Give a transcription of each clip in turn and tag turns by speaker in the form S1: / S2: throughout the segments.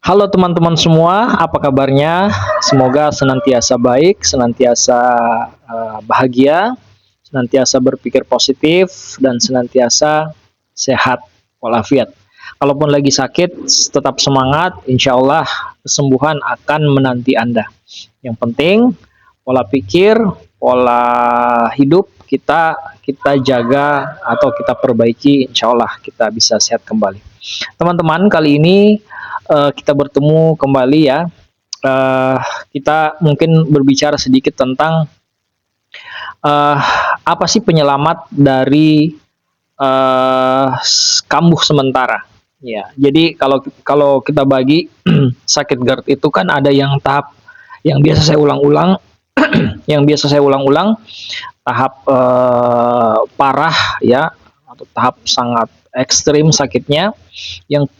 S1: Halo teman-teman semua, apa kabarnya? Semoga senantiasa baik, senantiasa bahagia, senantiasa berpikir positif, dan senantiasa sehat walafiat. Kalaupun lagi sakit, tetap semangat, insya Allah kesembuhan akan menanti Anda. Yang penting, pola pikir, pola hidup kita jaga atau kita perbaiki, insya Allah kita bisa sehat kembali. Teman-teman, kali ini kita bertemu kembali ya. Uh, kita mungkin berbicara sedikit tentang uh, apa sih penyelamat dari kambuh sementara. Ya, jadi kalau kalau kita bagi sakit GERD itu kan ada yang tahap yang biasa saya ulang-ulang, yang biasa saya ulang-ulang, tahap parah ya, atau tahap sangat ekstrim sakitnya. Yang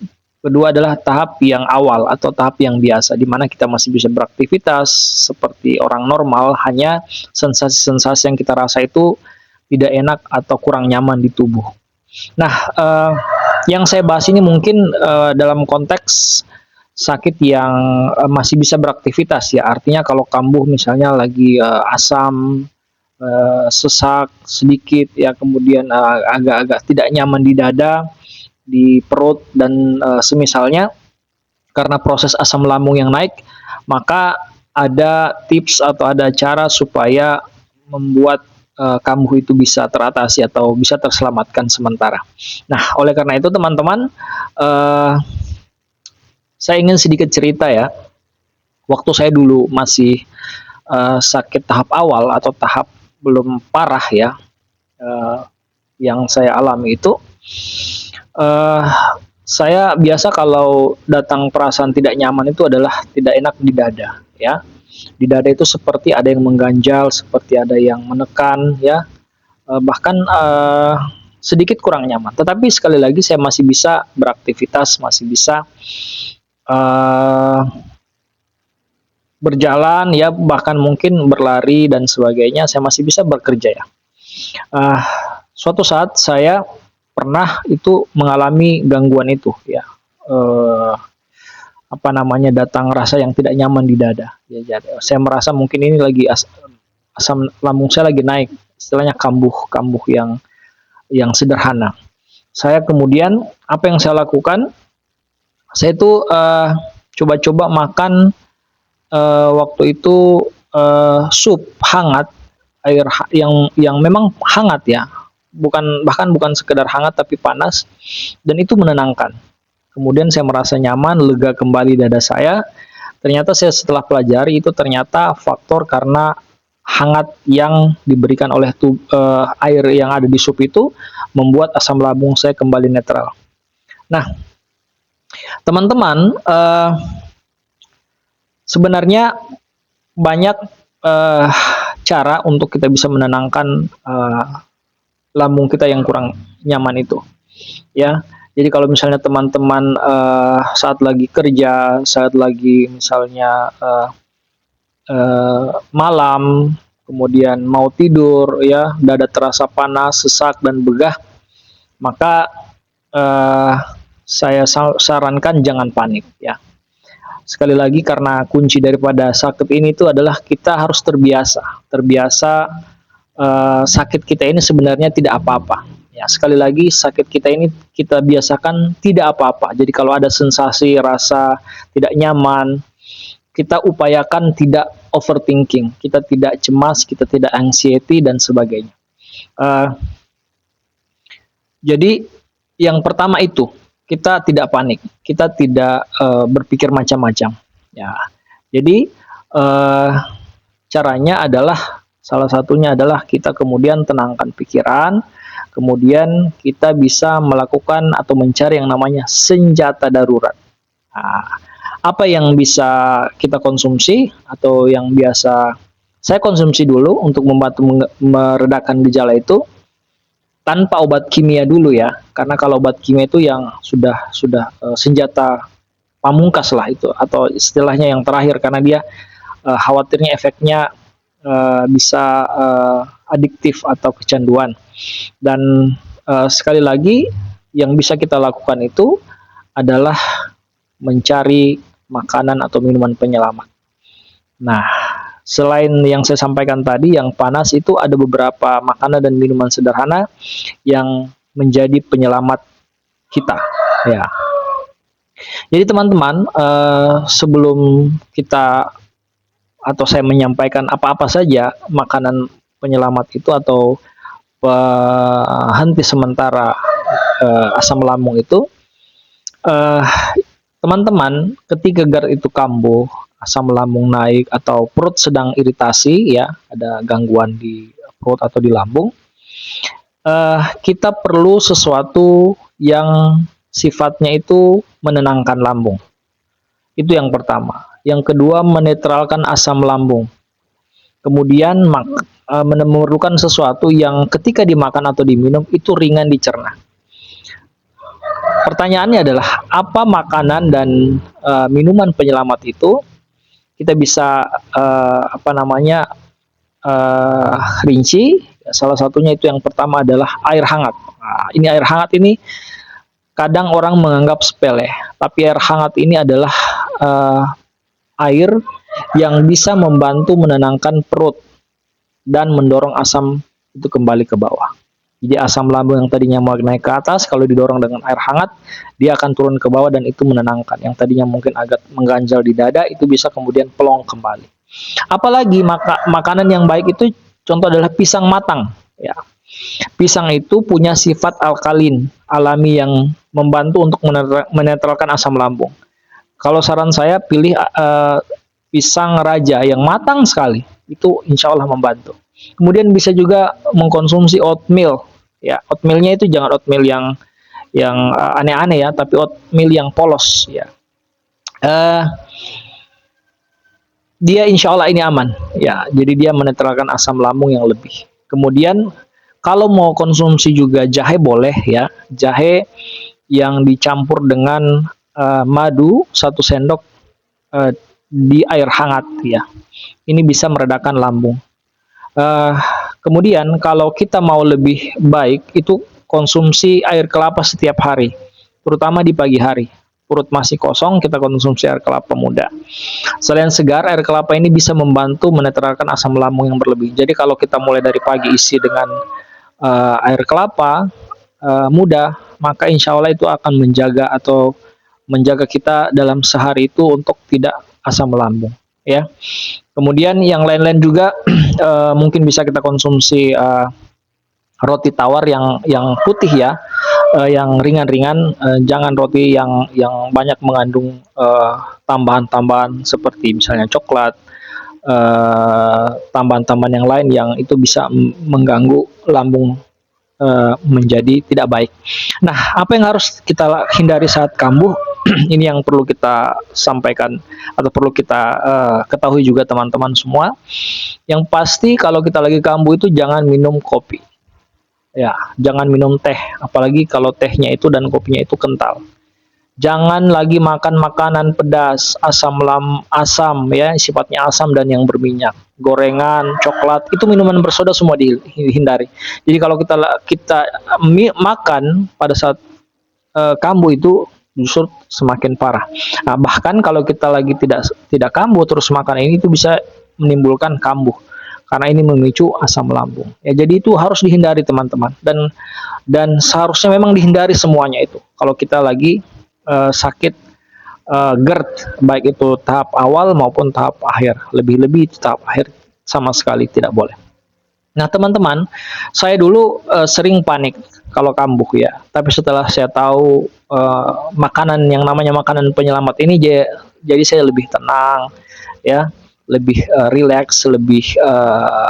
S1: kedua adalah tahap yang awal atau tahap yang biasa, di mana kita masih bisa beraktivitas seperti orang normal, hanya sensasi-sensasi yang kita rasa itu tidak enak atau kurang nyaman di tubuh. Nah, yang saya bahas ini mungkin dalam konteks sakit yang masih bisa beraktivitas ya, artinya kalau kambuh misalnya lagi asam, sesak sedikit ya, kemudian agak-agak tidak nyaman di dada, di perut dan semisalnya, karena proses asam lambung yang naik, maka ada tips atau ada cara supaya membuat kambuh itu bisa teratasi atau bisa terselamatkan sementara. Nah, oleh karena itu teman-teman, uh, saya ingin sedikit cerita ya. Waktu saya dulu masih sakit tahap awal atau tahap belum parah ya, uh, yang saya alami itu, uh, saya biasa kalau datang perasaan tidak nyaman itu adalah tidak enak di dada ya. Di dada itu seperti ada yang mengganjal, seperti ada yang menekan ya, bahkan sedikit kurang nyaman. Tetapi sekali lagi saya masih bisa beraktivitas, masih bisa uh, berjalan ya, bahkan mungkin berlari dan sebagainya, saya masih bisa bekerja ya. Uh, Suatu saat saya pernah itu mengalami gangguan itu ya. Uh, apa namanya, datang rasa yang tidak nyaman di dada. Ya, jadi, saya merasa mungkin ini lagi asam lambung saya lagi naik, istilahnya kambuh yang sederhana. Saya kemudian apa yang saya lakukan? Saya itu coba-coba makan waktu itu sup hangat, air yang memang hangat ya, bahkan bukan sekedar hangat tapi panas, dan itu menenangkan. Kemudian saya merasa nyaman, lega kembali dada saya. Ternyata saya setelah pelajari itu ternyata faktor karena hangat yang diberikan oleh air yang ada di sup itu membuat asam lambung saya kembali netral. Nah, teman-teman, sebenarnya banyak uh, cara untuk kita bisa menenangkan lambung kita yang kurang nyaman itu. Ya, jadi kalau misalnya teman-teman saat lagi kerja, saat lagi misalnya malam, kemudian mau tidur ya, dada terasa panas, sesak dan begah, maka eh, saya sarankan jangan panik ya. Sekali lagi, karena kunci daripada sakit ini itu adalah kita harus terbiasa sakit kita ini sebenarnya tidak apa-apa. Ya, sekali lagi sakit kita ini kita biasakan tidak apa-apa. Jadi kalau ada sensasi rasa tidak nyaman, kita upayakan tidak overthinking, kita tidak cemas, kita tidak anxiety dan sebagainya. Uh, jadi yang pertama itu kita tidak panik, kita tidak berpikir macam-macam. Ya, jadi uh, caranya adalah salah satunya adalah kita kemudian tenangkan pikiran, kemudian kita bisa melakukan atau mencari yang namanya senjata darurat. Nah, apa yang bisa kita konsumsi atau yang biasa saya konsumsi dulu untuk membantu meredakan gejala itu tanpa obat kimia dulu ya, karena kalau obat kimia itu yang sudah senjata pamungkas lah itu, atau istilahnya yang terakhir, karena dia khawatirnya efeknya bisa adiktif atau kecanduan. Dan sekali lagi yang bisa kita lakukan itu adalah mencari makanan atau minuman penyelamat. Nah, selain yang saya sampaikan tadi, yang panas itu ada beberapa makanan dan minuman sederhana yang menjadi penyelamat kita. Ya, jadi teman-teman, sebelum kita atau saya menyampaikan apa-apa saja makanan penyelamat itu atau penghenti sementara asam lambung itu, eh, teman-teman, ketika GERD itu kambuh, asam lambung naik atau perut sedang iritasi, ya, ada gangguan di perut atau di lambung, kita perlu sesuatu yang sifatnya itu menenangkan lambung. Itu yang pertama. Yang kedua, menetralkan asam lambung. Kemudian memerlukan sesuatu yang ketika dimakan atau diminum itu ringan dicerna. Pertanyaannya adalah apa makanan dan minuman penyelamat itu? Kita bisa rinci. Salah satunya itu yang pertama adalah air hangat. Nah, ini air hangat ini kadang orang menganggap sepele, tapi air hangat ini adalah air yang bisa membantu menenangkan perut dan mendorong asam itu kembali ke bawah. Jadi asam lambung yang tadinya mau naik ke atas, kalau didorong dengan air hangat, dia akan turun ke bawah dan itu menenangkan. Yang tadinya mungkin agak mengganjal di dada, itu bisa kemudian plong kembali. Apalagi makanan yang baik itu, contoh adalah pisang matang. Ya, pisang itu punya sifat alkalin alami yang membantu untuk menetralkan asam lambung. Kalau saran saya pilih pisang raja yang matang sekali, itu insya Allah membantu. Kemudian bisa juga mengkonsumsi oatmeal. Ya, oatmealnya itu jangan oatmeal yang aneh-aneh ya, tapi oatmeal yang polos. Ya, dia insya Allah ini aman. Ya, jadi dia menetralkan asam lambung yang lebih. Kemudian kalau mau konsumsi juga jahe boleh ya, jahe yang dicampur dengan madu 1 sendok di air hangat ya. Ini bisa meredakan lambung. Kemudian kalau kita mau lebih baik itu konsumsi air kelapa setiap hari, terutama di pagi hari. Perut masih kosong, kita konsumsi air kelapa muda. Selain segar, air kelapa ini bisa membantu menetralkan asam lambung yang berlebih. Jadi kalau kita mulai dari pagi isi dengan air kelapa muda, maka insya Allah itu akan menjaga kita dalam sehari itu untuk tidak asam lambung. Ya. Kemudian yang lain-lain juga mungkin bisa kita konsumsi roti tawar yang putih ya, yang ringan-ringan, jangan roti yang banyak mengandung tambahan-tambahan seperti misalnya coklat, tambahan-tambahan yang lain yang itu bisa mengganggu lambung menjadi tidak baik. Nah, apa yang harus kita hindari saat kambuh? Ini yang perlu kita sampaikan atau perlu kita ketahui juga teman-teman semua. Yang pasti kalau kita lagi kambuh itu jangan minum kopi. Ya, jangan minum teh, apalagi kalau tehnya itu dan kopinya itu kental. Jangan lagi makan makanan pedas, asam ya, sifatnya asam dan yang berminyak. Gorengan, coklat, itu minuman bersoda semua dihindari. Jadi kalau kita makan pada saat kambuh itu justru semakin parah. Nah, bahkan kalau kita lagi tidak kambuh terus makan ini itu bisa menimbulkan kambuh karena ini memicu asam lambung. Ya, jadi itu harus dihindari teman-teman dan seharusnya memang dihindari semuanya itu. Kalau kita lagi sakit GERD, baik itu tahap awal maupun tahap akhir. Lebih-lebih tahap akhir sama sekali tidak boleh. Nah teman-teman, saya dulu sering panik kalau kambuh ya. Tapi setelah saya tahu makanan yang namanya makanan penyelamat ini, jadi saya lebih tenang, ya, lebih rileks, lebih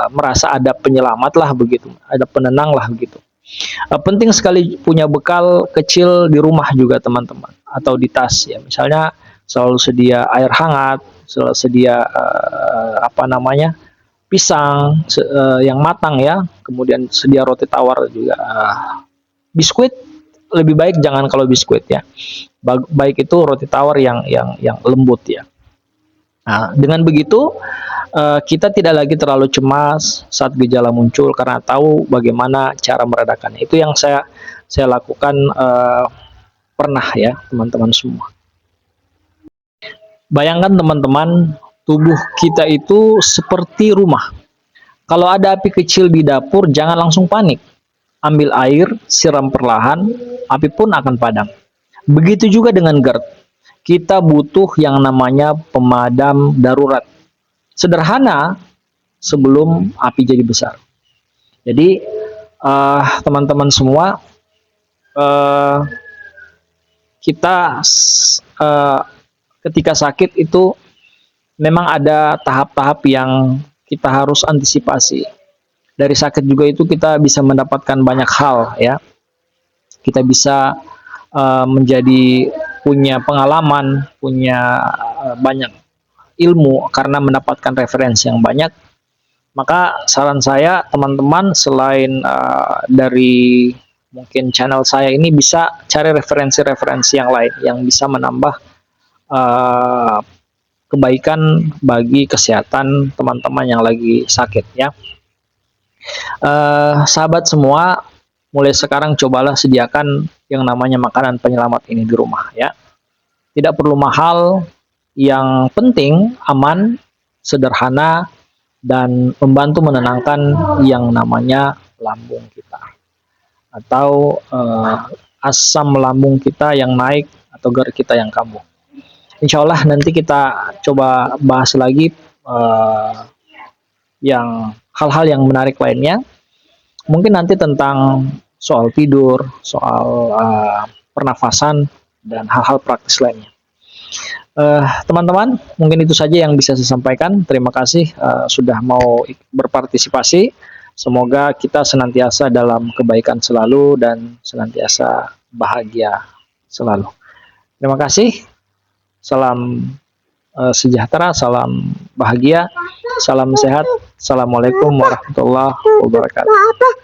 S1: merasa ada penyelamat lah begitu, ada penenang lah begitu. Penting sekali punya bekal kecil di rumah juga teman-teman atau di tas ya. Misalnya selalu sedia air hangat, selalu sedia pisang yang matang ya, kemudian sedia roti tawar juga. Biskuit lebih baik jangan kalau biskuit ya. Baik itu roti tawar yang lembut ya. Nah, dengan begitu kita tidak lagi terlalu cemas saat gejala muncul karena tahu bagaimana cara meredakannya. Itu yang saya lakukan pernah ya teman-teman semua. Bayangkan teman-teman, tubuh kita itu seperti rumah. Kalau ada api kecil di dapur, jangan langsung panik. Ambil air, siram perlahan, api pun akan padam. Begitu juga dengan GERD. Kita butuh yang namanya pemadam darurat. Sederhana sebelum api jadi besar. Jadi, teman-teman semua, eh, kita ketika sakit itu memang ada tahap-tahap yang kita harus antisipasi. Dari sakit juga itu kita bisa mendapatkan banyak hal ya. Kita bisa menjadi punya pengalaman, punya banyak ilmu karena mendapatkan referensi yang banyak. Maka saran saya teman-teman selain dari mungkin channel saya ini bisa cari referensi-referensi yang lain yang bisa menambah uh, kebaikan bagi kesehatan teman-teman yang lagi sakit ya. Sahabat semua, mulai sekarang cobalah sediakan yang namanya makanan penyelamat ini di rumah ya. Tidak perlu mahal, yang penting aman, sederhana, dan membantu menenangkan yang namanya lambung kita atau asam lambung kita yang naik atau GERD kita yang kambuh. Insya Allah nanti kita coba bahas lagi yang hal-hal yang menarik lainnya. Mungkin nanti tentang soal tidur, soal pernafasan, dan hal-hal praktis lainnya. Teman-teman, mungkin itu saja yang bisa saya sampaikan. Terima kasih sudah mau berpartisipasi. Semoga kita senantiasa dalam kebaikan selalu dan senantiasa bahagia selalu. Terima kasih. Salam sejahtera, salam bahagia, salam sehat. Assalamualaikum warahmatullahi wabarakatuh.